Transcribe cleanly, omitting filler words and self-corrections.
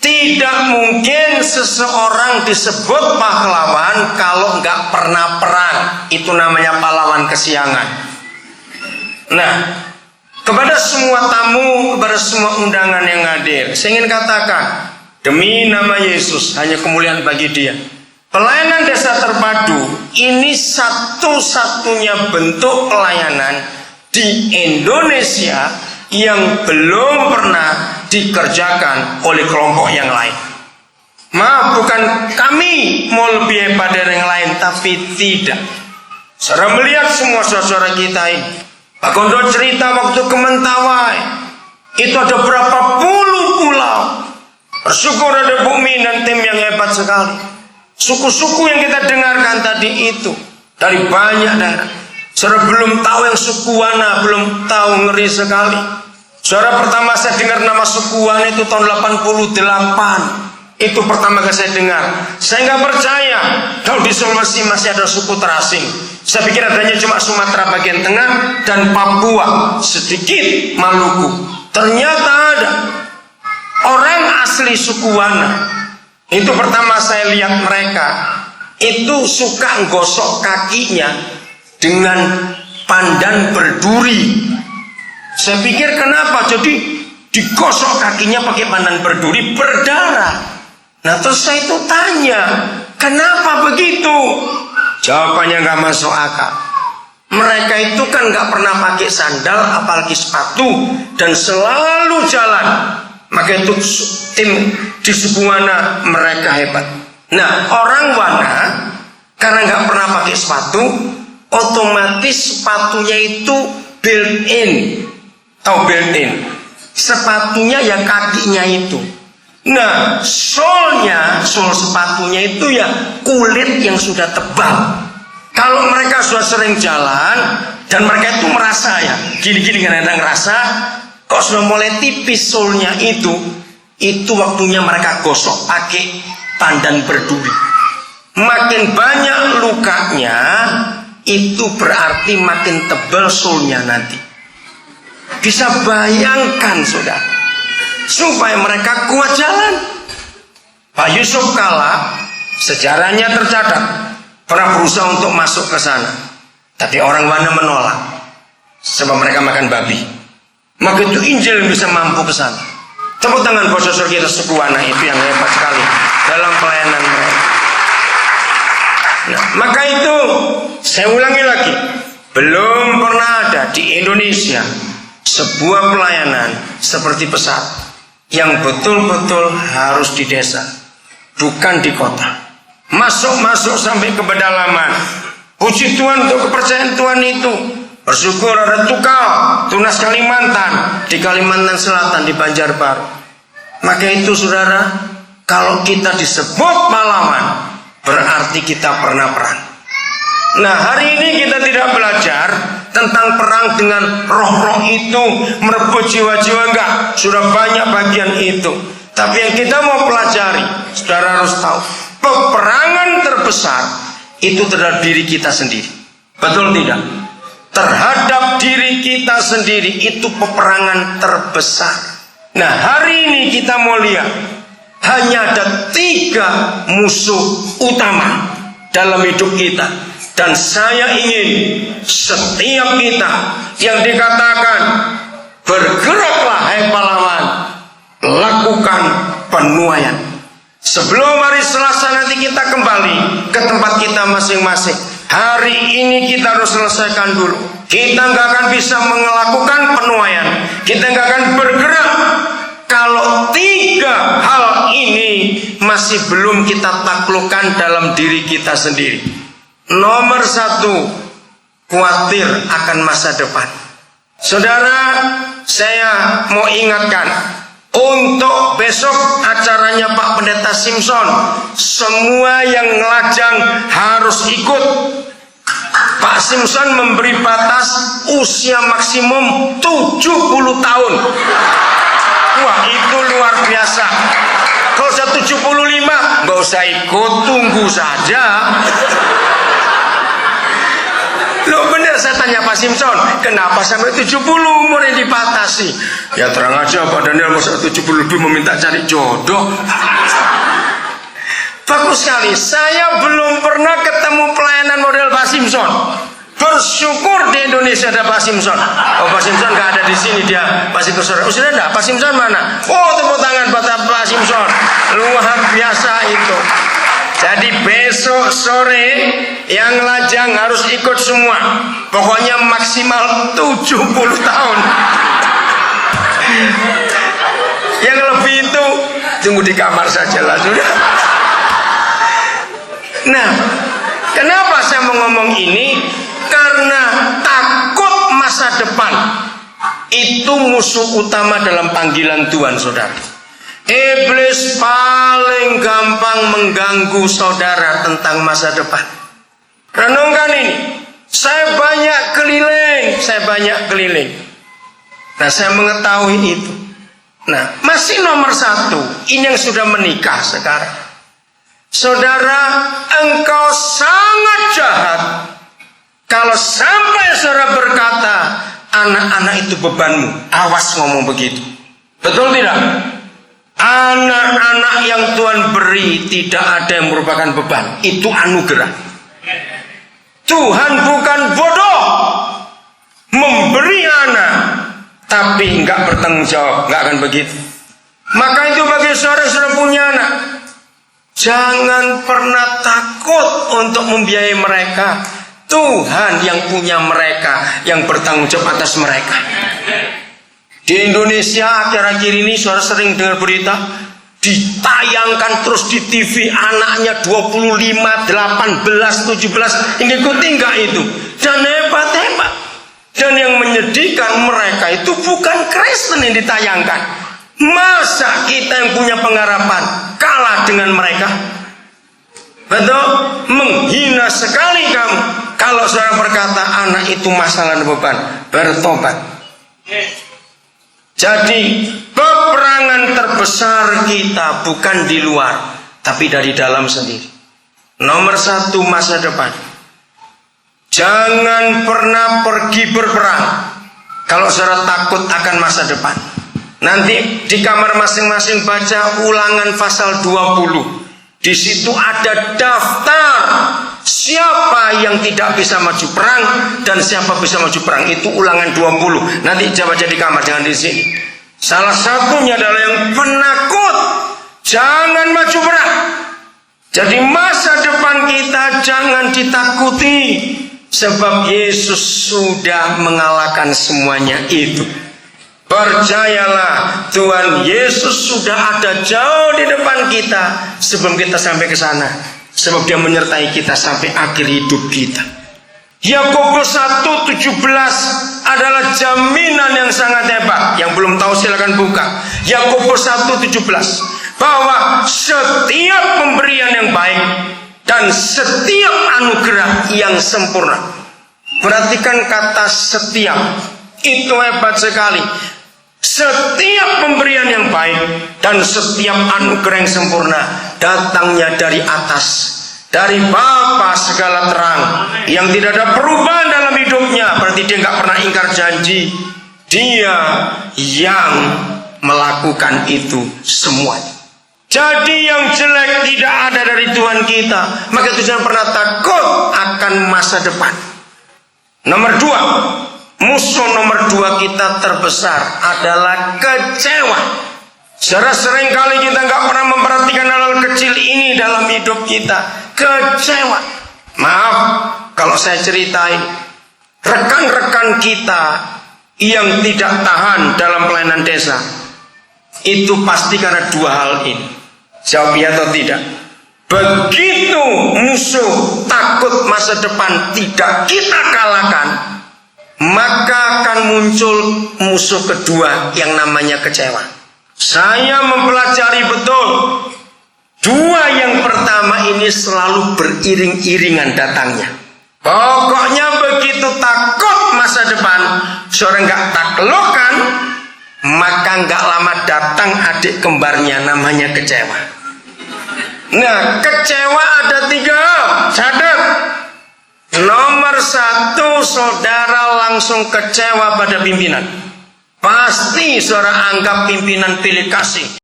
Tidak mungkin seseorang disebut pahlawan kalau nggak pernah perang. Itu namanya pahlawan kesiangan. Nah, kepada semua tamu, kepada semua undangan yang hadir, saya ingin katakan, demi nama Yesus, hanya kemuliaan bagi Dia. Pelayanan desa terpadu ini satu-satunya bentuk pelayanan di Indonesia yang belum pernah dikerjakan oleh kelompok yang lain. Maaf, bukan kami mau lebih hebat dari yang lain, tapi tidak. Saudara melihat semua saudara kita ini, Pak Gondo cerita waktu ke Mentawai, itu ada berapa puluh pulau. Bersyukur ada Bumi dan tim yang hebat sekali. Suku-suku yang kita dengarkan tadi itu dari banyak daerah. Saudara belum tahu yang suku Wana, belum tahu, ngeri sekali. Saudara, pertama saya dengar nama suku Wana itu tahun 88. Itu pertama kali saya dengar. Saya nggak percaya kalau di Sulawesi masih ada suku terasing. Saya pikir adanya cuma Sumatera bagian tengah dan Papua, sedikit Maluku. Ternyata ada orang asli suku Wana. Itu pertama saya lihat mereka itu suka gosok kakinya dengan pandan berduri. Saya pikir kenapa? Jadi digosok kakinya pakai pandan berduri, berdarah. Nah terus saya itu tanya, kenapa begitu? Jawabannya nggak masuk akal. Mereka itu kan nggak pernah pakai sandal, apalagi sepatu, dan selalu jalan. Maka itu tim di suku Wana mereka hebat. Nah orang Wana karena nggak pernah pakai sepatu, otomatis sepatunya itu built-in. Tahu built-in? Sepatunya ya kakinya itu. Nah sol sepatunya itu ya kulit yang sudah tebal. Kalau mereka sudah sering jalan dan mereka itu merasa ya gini-gini kan, ada ngerasa kok sudah mulai tipis solnya itu waktunya mereka gosok pakai pandan berduri. Makin banyak lukanya, itu berarti makin tebal solnya nanti. Bisa bayangkan sudah, supaya mereka kuat jalan. Pak Yusuf Kala sejarahnya tercatat pernah berusaha untuk masuk ke sana, tapi orang Wana menolak sebab mereka makan babi. Maka itu Injil bisa mampu ke sana. Tepuk tangan buat saudara kita suku Wana itu yang hebat sekali dalam pelayanan mereka. Nah, maka itu saya ulangi lagi, belum pernah ada di Indonesia sebuah pelayanan seperti pesat yang betul-betul harus di desa, bukan di kota. Masuk sampai ke pedalaman. Puji Tuhan untuk kepercayaan Tuhan itu. Bersyukur ada Tukal, Tunas Kalimantan, di Kalimantan Selatan, di Banjarbaru. Maka itu saudara, kalau kita disebut pahlawan, berarti kita pernah perang. Nah hari ini kita tidak belajar tentang perang dengan roh-roh itu, merebut jiwa-jiwa, enggak. Sudah banyak bagian itu. Tapi yang kita mau pelajari, saudara harus tahu, peperangan terbesar itu terhadap diri kita sendiri. Betul tidak? Terhadap diri kita sendiri itu peperangan terbesar. Nah hari ini kita mau lihat, hanya ada 3 musuh utama dalam hidup kita. Dan saya ingin setiap kita yang dikatakan bergeraklah hai pahlawan, lakukan penuaian. Sebelum hari Selasa nanti kita kembali ke tempat kita masing-masing. Hari ini kita harus selesaikan dulu. Kita nggak akan bisa melakukan penuaian, kita nggak akan bergerak kalau 3 hal ini masih belum kita taklukkan dalam diri kita sendiri. Nomor 1, khawatir akan masa depan. Saudara, saya mau ingatkan, untuk besok acaranya Pak Pendeta Simpson, semua yang ngelajang harus ikut. Pak Simpson memberi batas usia maksimum 70 tahun. Wah, itu luar biasa. Kalau saya 75, nggak usah ikut, tunggu saja. Loh bener, Akhirnya saya tanya Pak Simpson, kenapa sampai 70 umur yang dipatasi? Ya terang aja Pak Daniel, masa 70 lebih meminta cari jodoh. Bagus sekali, saya belum pernah ketemu pelayanan model Pak Simpson. Bersyukur di Indonesia ada Pak Simpson. Oh, Pak Simpson nggak ada di sini, dia masih ke sore. Oh, sudah enggak? Pak Simpson mana? Oh, tepuk tangan buat Pak Simpson. Luar biasa itu. Jadi besok sore yang lajang harus ikut semua. Pokoknya maksimal 70 tahun. Yang lebih itu tunggu di kamar saja lah sudah. Nah, kenapa saya mau ngomong ini? Karena takut masa depan itu musuh utama dalam panggilan Tuhan, saudara. Iblis paling gampang mengganggu saudara tentang masa depan. Renungkan ini. Saya banyak keliling. Nah, saya mengetahui itu. Nah, masih nomor satu, ini yang sudah menikah sekarang. Saudara, engkau sangat jahat kalau sampai saudara berkata anak-anak itu bebanmu. Awas ngomong begitu. Betul tidak? Anak-anak yang Tuhan beri tidak ada yang merupakan beban. Itu anugerah. Tuhan bukan bodoh memberi anak tapi enggak bertanggung jawab. Enggak akan begitu. Maka itu bagi saudara yang sudah punya anak, jangan pernah takut untuk membiayai mereka. Tuhan yang punya mereka, yang bertanggung jawab atas mereka. Di Indonesia akhir-akhir ini saudara sering dengar berita, ditayangkan terus di TV, anaknya 25, 18, 17, ngikuti enggak itu? Dan hebat-hebat. Dan yang menyedihkan, mereka itu bukan Kristen yang ditayangkan. Masa kita yang punya pengharapan kalah dengan mereka? Betul? Menghina sekali kamu kalau saudara berkata anak itu masalah dan beban. Bertobat. Jadi peperangan terbesar kita bukan di luar, tapi dari dalam sendiri. Nomor satu, masa depan. Jangan pernah pergi berperang kalau saudara takut akan masa depan. Nanti di kamar masing-masing baca Ulangan pasal 20. Di situ ada daftar siapa yang tidak bisa maju perang dan siapa bisa maju perang. Itu Ulangan 20. Nanti baca di kamar, jangan di sini. Salah satunya adalah yang penakut. Jangan maju perang. Jadi masa depan kita jangan ditakuti, sebab Yesus sudah mengalahkan semuanya itu. Percayalah, Tuhan Yesus sudah ada jauh di depan kita sebelum kita sampai ke sana. Sebab Dia menyertai kita sampai akhir hidup kita. Yakobus 1:17 adalah jaminan yang sangat hebat. Yang belum tahu silakan buka. Yakobus 1:17, bahwa setiap pemberian yang baik dan setiap anugerah yang sempurna. Perhatikan kata setiap. Itu hebat sekali. Setiap pemberian yang baik dan setiap anugerah yang sempurna datangnya dari atas, dari Bapa segala terang, yang tidak ada perubahan dalam hidupnya. Berarti dia nggak pernah ingkar janji. Dia yang melakukan itu semua. Jadi yang jelek tidak ada dari Tuhan kita. Maka itu jangan pernah takut akan masa depan. Nomor 2, musuh nomor 2 kita terbesar adalah kecewa. Sering kali kita nggak pernah memperhatikan hal-hal kecil ini dalam hidup kita. Kecewa. Maaf kalau saya ceritain, rekan-rekan kita yang tidak tahan dalam pelayanan desa, itu pasti karena 2 hal ini. Jawab ya atau tidak? Begitu musuh takut masa depan tidak kita kalahkan, maka akan muncul musuh kedua yang namanya kecewa. Saya mempelajari betul, 2 yang pertama ini selalu beriring-iringan datangnya. Pokoknya begitu takut masa depan, seorang nggak taklukkan, maka nggak lama datang adik kembarnya namanya kecewa. Nah, kecewa ada 3 hal. Catat. Nomor satu, saudara langsung kecewa pada pimpinan. Pasti saudara anggap pimpinan pilih kasih.